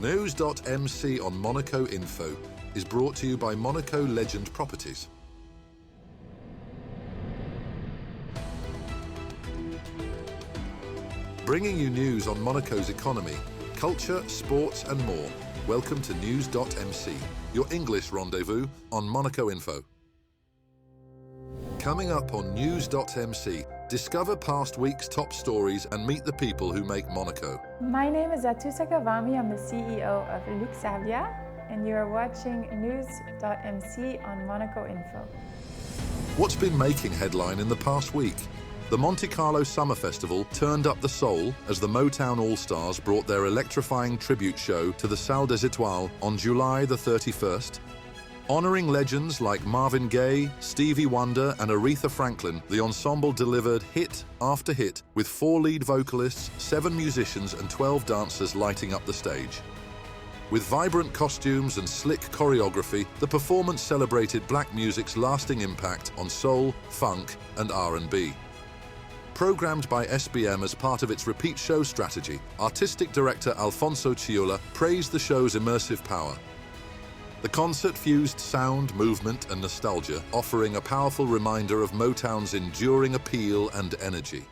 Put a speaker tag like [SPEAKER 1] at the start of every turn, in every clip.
[SPEAKER 1] NEWS.MC on Monaco Info is brought to you by Monaco Legend Properties. Bringing you news on Monaco's economy, culture, sports and more. Welcome to NEWS.MC, your English rendezvous on Monaco Info. Coming up on NEWS.MC, discover past week's top stories and meet the people who make Monaco.
[SPEAKER 2] My name is Atusa Kavami. I'm the CEO of Luxavia, and you are watching NEWS.MC on Monaco Info.
[SPEAKER 1] What's been making headline in the past week? The Monte-Carlo Summer Festival turned up the soul as the Motown All-Stars brought their electrifying tribute show to the Salle des Étoiles on July the 31st. Honoring legends like Marvin Gaye, Stevie Wonder and Aretha Franklin, the ensemble delivered hit after hit with 4 lead vocalists, 7 musicians and 12 dancers lighting up the stage. With vibrant costumes and slick choreography, the performance celebrated black music's lasting impact on soul, funk and R&B. Programmed by SBM as part of its repeat show strategy, artistic director Alfonso Chiola praised the show's immersive power. The concert fused sound, movement and nostalgia, offering a powerful reminder of Motown's enduring appeal and energy.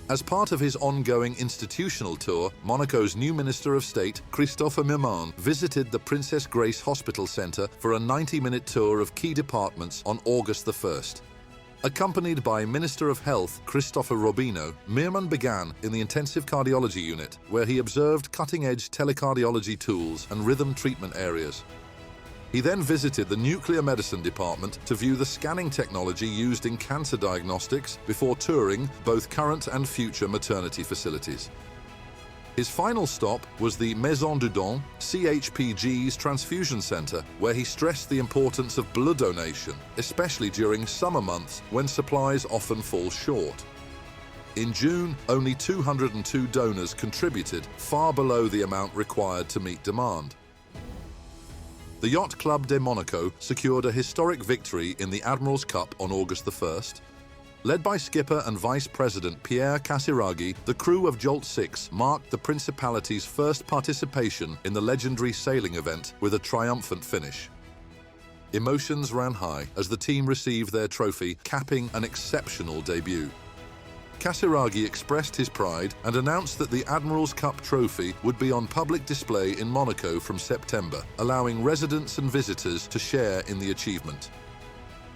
[SPEAKER 1] As part of his ongoing institutional tour, Monaco's new Minister of State, Christophe Mirmand, visited the Princess Grace Hospital Centre for a 90-minute tour of key departments on August the 1st. Accompanied by Minister of Health, Christophe Robino, Mirmand began in the intensive cardiology unit, where he observed cutting-edge telecardiology tools and rhythm treatment areas. He then visited the nuclear medicine department to view the scanning technology used in cancer diagnostics before touring both current and future maternity facilities. His final stop was the Maison du Don, CHPG's transfusion centre, where he stressed the importance of blood donation, especially during summer months when supplies often fall short. In June, only 202 donors contributed, far below the amount required to meet demand. The Yacht Club de Monaco secured a historic victory in the Admiral's Cup on August the 1st. Led by skipper and Vice-President Pierre Casiraghi, the crew of Jolt 6 marked the Principality's first participation in the legendary sailing event with a triumphant finish. Emotions ran high as the team received their trophy, capping an exceptional debut. Casiraghi expressed his pride and announced that the Admiral's Cup trophy would be on public display in Monaco from September, allowing residents and visitors to share in the achievement.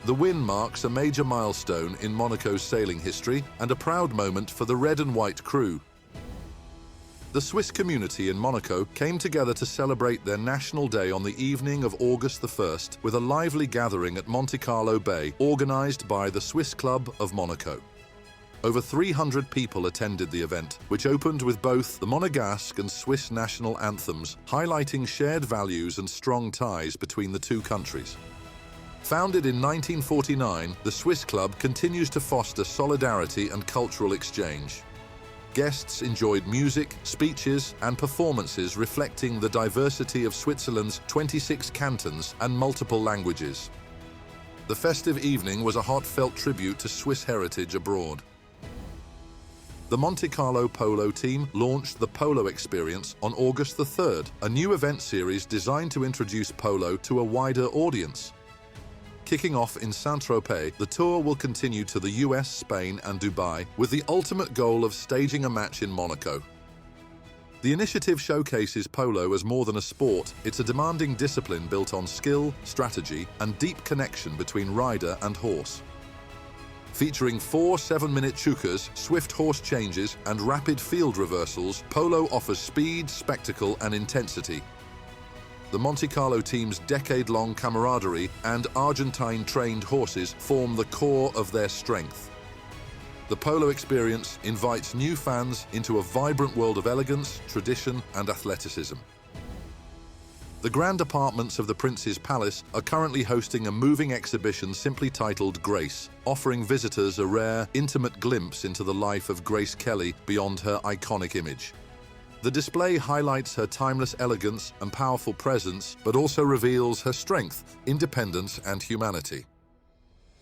[SPEAKER 1] The win marks a major milestone in Monaco's sailing history and a proud moment for the red and white crew. The Swiss community in Monaco came together to celebrate their National Day on the evening of August the 1st with a lively gathering at Monte-Carlo Bay, organised by the Swiss Club of Monaco. Over 300 people attended the event, which opened with both the Monegasque and Swiss national anthems, highlighting shared values and strong ties between the two countries. Founded in 1949, the Swiss Club continues to foster solidarity and cultural exchange. Guests enjoyed music, speeches and performances reflecting the diversity of Switzerland's 26 cantons and multiple languages. The festive evening was a heartfelt tribute to Swiss heritage abroad. The Monte-Carlo polo team launched the Polo Experience on August the 3rd, a new event series designed to introduce polo to a wider audience. Kicking off in Saint-Tropez, the tour will continue to the US, Spain and Dubai, with the ultimate goal of staging a match in Monaco. The initiative showcases polo as more than a sport. It's a demanding discipline built on skill, strategy and deep connection between rider and horse. Featuring 4 7-minute chukas, swift horse changes and rapid field reversals, polo offers speed, spectacle and intensity. The Monte-Carlo team's decade-long camaraderie and Argentine-trained horses form the core of their strength. The Polo Experience invites new fans into a vibrant world of elegance, tradition and athleticism. The grand apartments of the Prince's Palace are currently hosting a moving exhibition simply titled Grace, offering visitors a rare, intimate glimpse into the life of Grace Kelly beyond her iconic image. The display highlights her timeless elegance and powerful presence, but also reveals her strength, independence and humanity.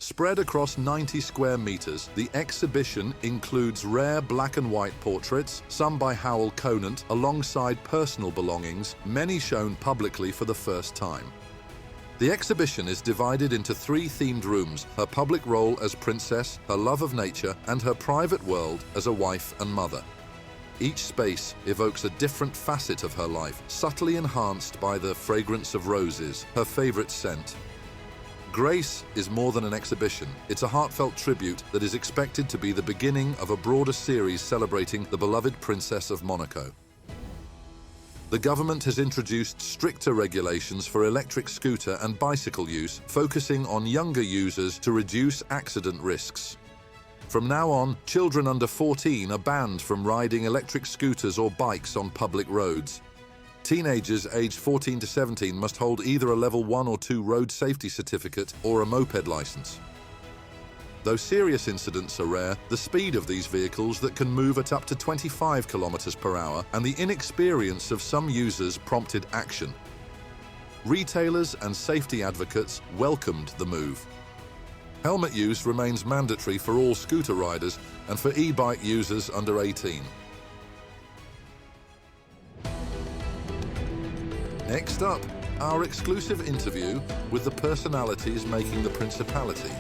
[SPEAKER 1] Spread across 90 square meters, the exhibition includes rare black and white portraits, some by Howell Conant, alongside personal belongings, many shown publicly for the first time. The exhibition is divided into 3 themed rooms: her public role as princess, her love of nature, and her private world as a wife and mother. Each space evokes a different facet of her life, subtly enhanced by the fragrance of roses, her favorite scent. Grace is more than an exhibition. It's a heartfelt tribute that is expected to be the beginning of a broader series celebrating the beloved Princess of Monaco. The government has introduced stricter regulations for electric scooter and bicycle use, focusing on younger users to reduce accident risks. From now on, children under 14 are banned from riding electric scooters or bikes on public roads. Teenagers aged 14 to 17 must hold either a level 1 or 2 road safety certificate or a moped license. Though serious incidents are rare, the speed of these vehicles that can move at up to 25 kilometers per hour and the inexperience of some users prompted action. Retailers and safety advocates welcomed the move. Helmet use remains mandatory for all scooter riders and for e-bike users under 18. Next up, our exclusive interview with the personalities making the Principality.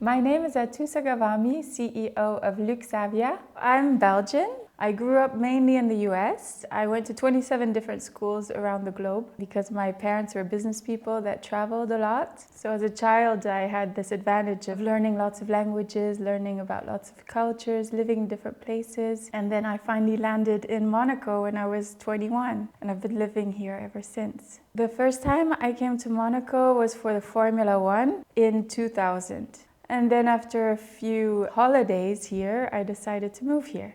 [SPEAKER 2] My name is Atusa Gavami, CEO of Luxavia. I'm Belgian. I grew up mainly in the US. I went to 27 different schools around the globe because my parents were business people that traveled a lot. So as a child, I had this advantage of learning lots of languages, learning about lots of cultures, living in different places. And then I finally landed in Monaco when I was 21, and I've been living here ever since. The first time I came to Monaco was for the Formula One in 2000. And then after a few holidays here, I decided to move here.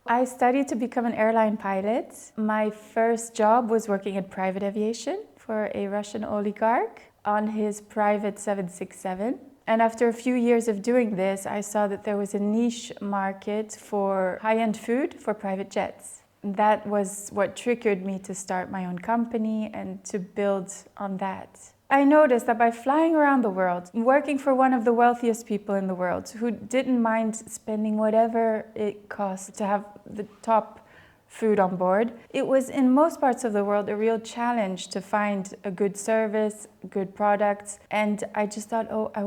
[SPEAKER 2] I studied to become an airline pilot. My first job was working in private aviation for a Russian oligarch on his private 767. And after a few years of doing this, I saw that there was a niche market for high-end food for private jets. That was what triggered me to start my own company and to build on that. I noticed that by flying around the world, working for one of the wealthiest people in the world who didn't mind spending whatever it cost to have the top food on board, it was in most parts of the world a real challenge to find a good service, good products. And I just thought, oh, I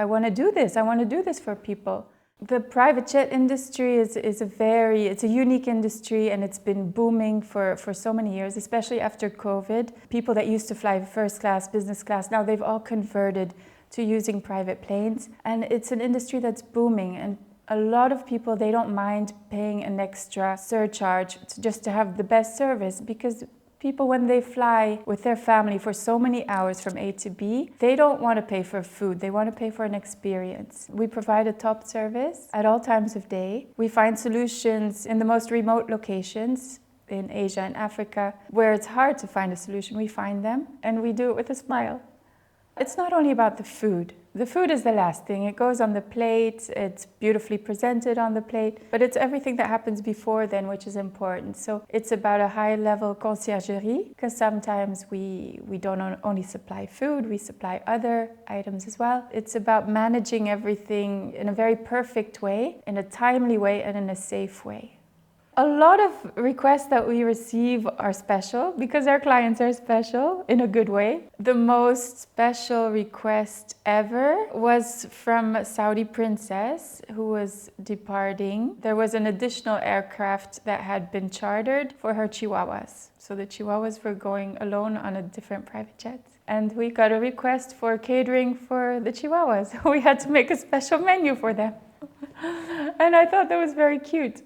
[SPEAKER 2] want to do this. I want to do this for people. The private jet industry is a unique industry, and it's been booming for so many years, especially after COVID. People that used to fly first class, business class, now they've all converted to using private planes. And it's an industry that's booming, and a lot of people, they don't mind paying an extra surcharge just to have the best service, because people, when they fly with their family for so many hours from A to B, they don't want to pay for food, they want to pay for an experience. We provide a top service at all times of day. We find solutions in the most remote locations in Asia and Africa, where it's hard to find a solution. We find them, and we do it with a smile. It's not only about the food. The food is the last thing. It goes on the plate, it's beautifully presented on the plate, but it's everything that happens before then which is important. So it's about a high-level conciergerie, because sometimes we don't only supply food, we supply other items as well. It's about managing everything in a very perfect way, in a timely way, and in a safe way. A lot of requests that we receive are special because our clients are special in a good way. The most special request ever was from a Saudi princess who was departing. There was an additional aircraft that had been chartered for her chihuahuas. So the chihuahuas were going alone on a different private jet. And we got a request for catering for the chihuahuas. We had to make a special menu for them. And I thought that was very cute.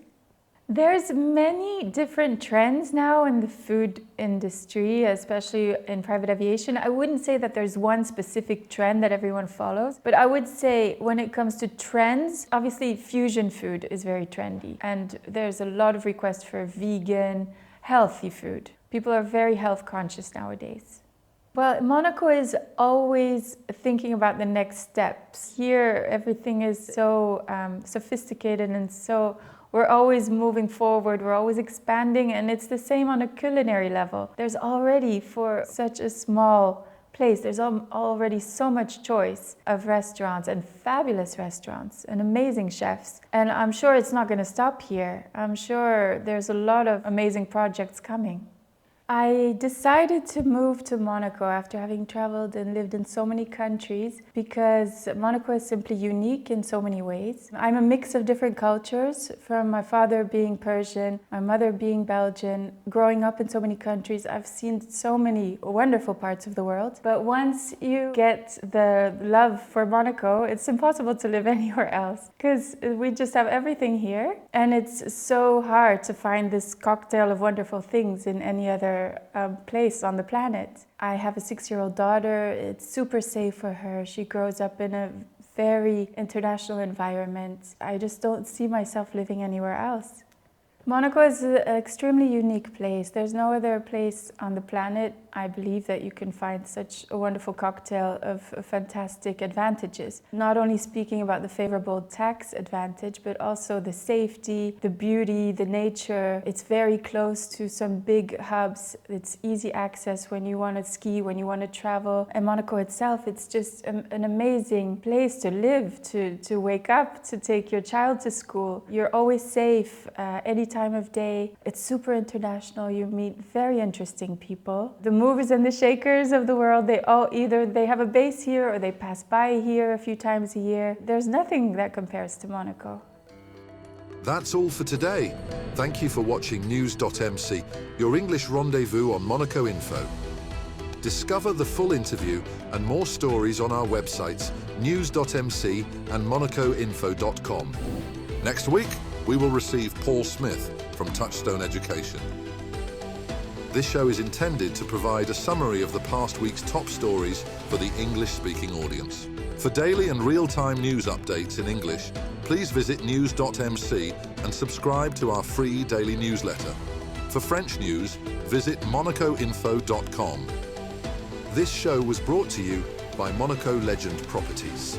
[SPEAKER 2] There's many different trends now in the food industry, especially in private aviation. I wouldn't say that there's one specific trend that everyone follows, but I would say when it comes to trends, obviously fusion food is very trendy, and there's a lot of requests for vegan, healthy food. People are very health conscious nowadays. Well, Monaco is always thinking about the next steps. Here, everything is so sophisticated and so we're always moving forward, we're always expanding, and it's the same on a culinary level. There's already, for such a small place. There's already so much choice of restaurants and fabulous restaurants and amazing chefs. And I'm sure it's not going to stop here. I'm sure there's a lot of amazing projects coming. I decided to move to Monaco after having traveled and lived in so many countries because Monaco is simply unique in so many ways. I'm a mix of different cultures, from my father being Persian, my mother being Belgian. Growing up in so many countries, I've seen so many wonderful parts of the world. But once you get the love for Monaco, it's impossible to live anywhere else because we just have everything here. And it's so hard to find this cocktail of wonderful things in any other place on the planet. I have a 6-year-old daughter. It's super safe for her. She grows up in a very international environment. I just don't see myself living anywhere else. Monaco is an extremely unique place. There's no other place on the planet, I believe, that you can find such a wonderful cocktail of fantastic advantages. Not only speaking about the favorable tax advantage, but also the safety, the beauty, the nature. It's very close to some big hubs. It's easy access when you want to ski, when you want to travel. And Monaco itself, it's just an amazing place to live, to wake up, to take your child to school. You're always safe any time of day. It's super international. You meet very interesting people. The movers and the shakers of the world, they have a base here or they pass by here a few times a year. There's nothing that compares to Monaco.
[SPEAKER 1] That's all for today. Thank you for watching NEWS.MC, your English rendezvous on Monaco Info. Discover the full interview and more stories on our websites, NEWS.MC and MonacoInfo.com. Next week, we will receive Paul Smith from Touchstone Education. This show is intended to provide a summary of the past week's top stories for the English-speaking audience. For daily and real-time news updates in English, please visit news.mc and subscribe to our free daily newsletter. For French news, visit monacoinfo.com. This show was brought to you by Monaco Legend Properties.